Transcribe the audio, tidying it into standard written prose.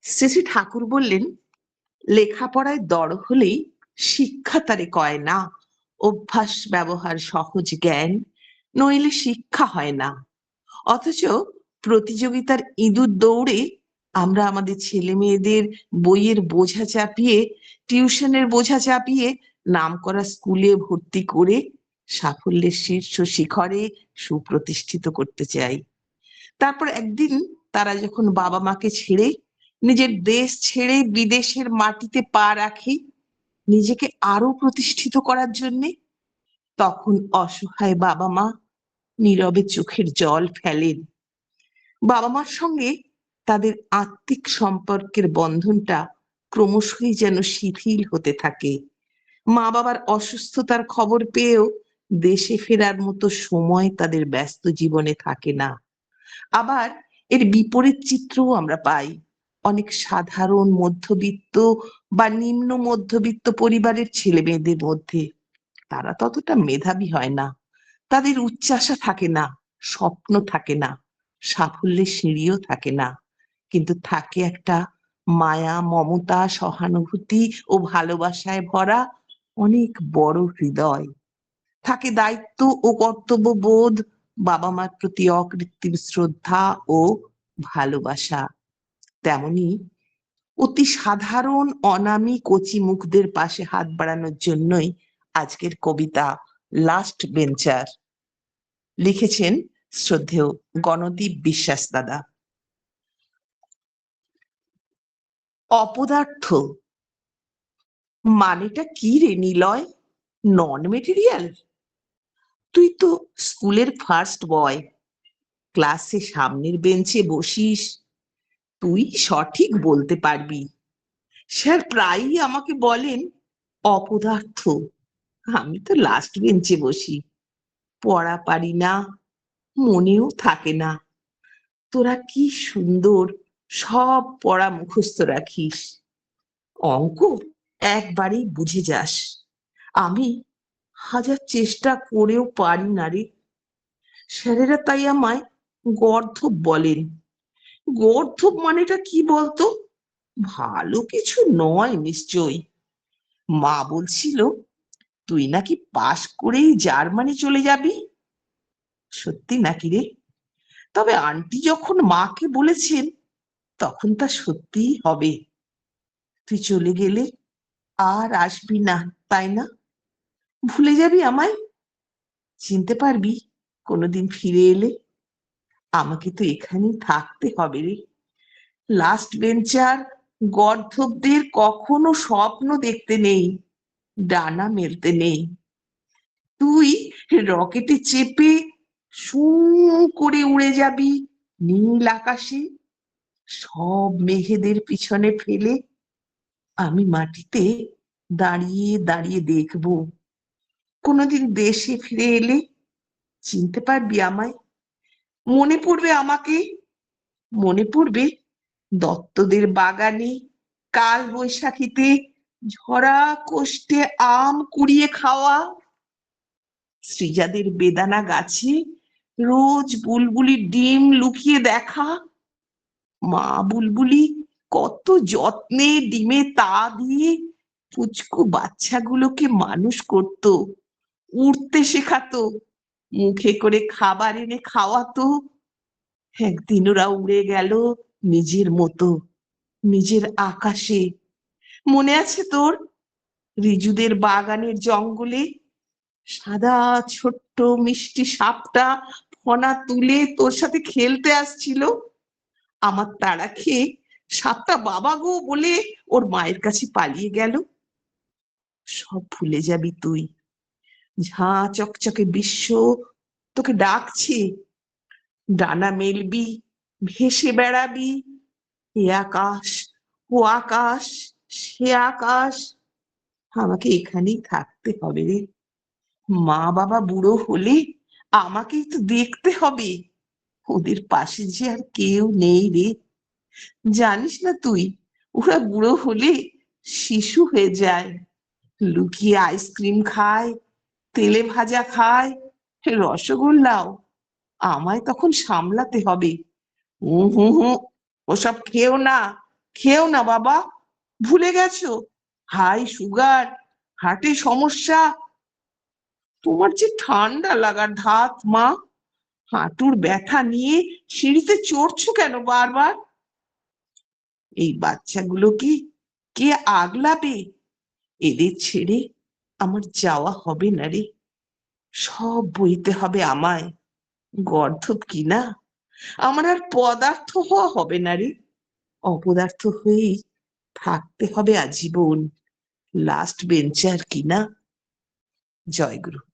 শ্রী শ্রী ঠাকুর বললেন, লেখাপড়ায় দড় হলেই শিক্ষা তারে কয় না, অভ্যাস ব্যবহার সহজ জ্ঞান, নইলে শিক্ষা হয় না। অথচ প্রতিযোগিতার ইঁদুর দৌড়ে আমরা আমাদের ছেলে মেয়েদের বইয়ের বোঝা চাপিয়ে, টিউশনের বোঝা চাপিয়ে নামকরা স্কুলে ভর্তি করে সাফল্যের শীর্ষ শিখরে সুপ্রতিষ্ঠিত করতে চাই। তারপর একদিন তারা যখন বাবা মাকে ছেড়ে নিজের দেশ ছেড়ে বিদেশের মাটিতে পা রাখে নিজেকে আরো প্রতিষ্ঠিত করার জন্যে, তখন অসহায় বাবা মা নীরবে চোখের জল ফেলেন। বাবা মার সঙ্গে তাদের আত্মিক সম্পর্কের বন্ধনটা ক্রমশই যেন শিথিল হতে থাকে। মা বাবার অসুস্থতার খবর পেয়েও দেশে ফেরার মতো সময় তাদের ব্যস্ত জীবনে থাকে না। আবার এর বিপরীত চিত্রও আমরা পাই অনেক সাধারণ মধ্যবিত্ত বা নিম্ন মধ্যবিত্ত পরিবারের ছেলে মেয়েদের মধ্যে। তারা ততটা মেধাবী হয় না, তাদের উচ্চাশা থাকে না, স্বপ্ন থাকে না, সাফল্যের সিঁড়িও থাকে না, কিন্তু থাকে একটা মায়া, মমতা, সহানুভূতি ও ভালোবাসায় ভরা অনেক বড় হৃদয়। থাকে দায়িত্ব ও কর্তব্য বোধ, বাবা মার প্রতি অকৃত্রিম শ্রদ্ধা ও ভালোবাসা। তেমনি অতি সাধারণ অনামী কচি মুখদের পাশে হাত বাড়ানোর জন্যই আজকের কবিতা লাস্ট বেঞ্চার। লিখেছেন শ্রদ্ধেয় গণদীপ বিশ্বাস দাদা। অপদার্থ মানেটা কি রে নিলয়? নন মেটেরিয়াল? তুই তো স্কুলের ফার্স্ট বয়, ক্লাসে সামনের বেঞ্চে বসিস, তুই সঠিক বলতে পারবি। স্যার প্রায়ই আমাকে বলেন অপদার্থ। আমি তো লাস্ট বেঞ্চে বসি, পড়া পারি না, মনেও থাকে না। তোরা কি সুন্দর সব পড়া মুখস্থ রাখিস, অঙ্ক একবারেই বুঝে যাস। আমি হাজার চেষ্টা করেও পারি না রে। স্যারেরা তাই আমায় গর্ধপ বলেন। গর্ধপ মানেটা কি বলতো? ভালো কিছু নয় নিশ্চয়ই। মা বলছিল তুই নাকি পাশ করেই জার্মানি চলে যাবি। সত্যি নাকি রে? তবে আন্টি যখন মাকে বলেছেন তখন তা সত্যিই হবে। তুই চলে গেলে আর আসবি না, তাই না? ভুলে যাবি আমায়? চিনতে পারবি কোনোদিন ফিরে এলে? আমাকে তো এখানেই থাকতে হবে রে। লাস্ট বেঞ্চার গর্ধবদের কখনো স্বপ্ন দেখতে নেই, ডানা মেলতে নেই। তুই রকেটে চেপে শু করে উড়ে যাবি নীল আকাশে, সব মেঘেদের পিছনে ফেলে। আমি মাটিতে দাঁড়িয়ে দাঁড়িয়ে দেখব। কোনোদিন দেশে ফিরে এলে চিনতে পারবি আমায়? মনে পড়বে আমাকে? মনে পড়বে দত্তদের বাগানে কাল বৈশাখীতে ঝরা কোষ্টে আম কুড়িয়ে খাওয়া, সৃজাদের বেদানা গাছে রোজ বুলবুলির ডিম লুকিয়ে দেখা, মা বুলবুলি কত যত্নে ডিমে তা দিয়ে পুচকু বাচ্চাগুলোকে মানুষ করত, উড়তে শেখাতো, মুখে করে খাবার এনে খাওয়াতো। একদিন ওরা উড়ে গেল নিজের মতো, নিজের আকাশে। মনে আছে তোর রিজুদের বাগানের জঙ্গলে সাদা ছোট্ট মিষ্টি সাপটা ফনা তুলে তোর সাথে খেলতে আসছিল? আমার তাড়া খেয়ে সাপটা বাবা গো বলে ওর মায়ের কাছে পালিয়ে গেল। সব ভুলে যাবি তুই। ঝাঁ চকচকে বিশ্ব তোকে ডাকছে। ডানা মেলবি, ভেসে বেড়াবি, এ আকাশ ও আকাশ, সে আকাশ। আমাকে এখানেই থাকতে হবে রে। মা বাবা বুড়ো হলে আমাকেই তো দেখতে হবে। ওদের পাশে যে আর কেউ নেই রে। জানিস না তুই, ওরা বুড়ো হলে শিশু হয়ে যায়, লুকিয়ে আইসক্রিম খায়, তেলে ভাজা খায়, রসগোল্লাও। আমায় তখন সামলাতে হবে। হু হু হু, ওসব খেও না, খেও না বাবা, ভুলে গেছো হাই সুগার, হার্টে সমস্যা। তোমার যে ঠান্ডা লাগার ধাত মা, হাঁটুর ব্যথা নিয়ে সিঁড়িতে চড়ছো কেন বারবার? এই বাচ্চাগুলো কি কে আগলাবে? এদের ছেড়ে আমার যাওয়া হবে না রে, সব বইতে হবে আমায়। গর্ধব কিনা, আমার আর পদার্থ হওয়া হবে না রে, অপদার্থ হয়েই থাকতে হবে আজীবন, লাস্ট বেঞ্চার কিনা। জয়গুরু।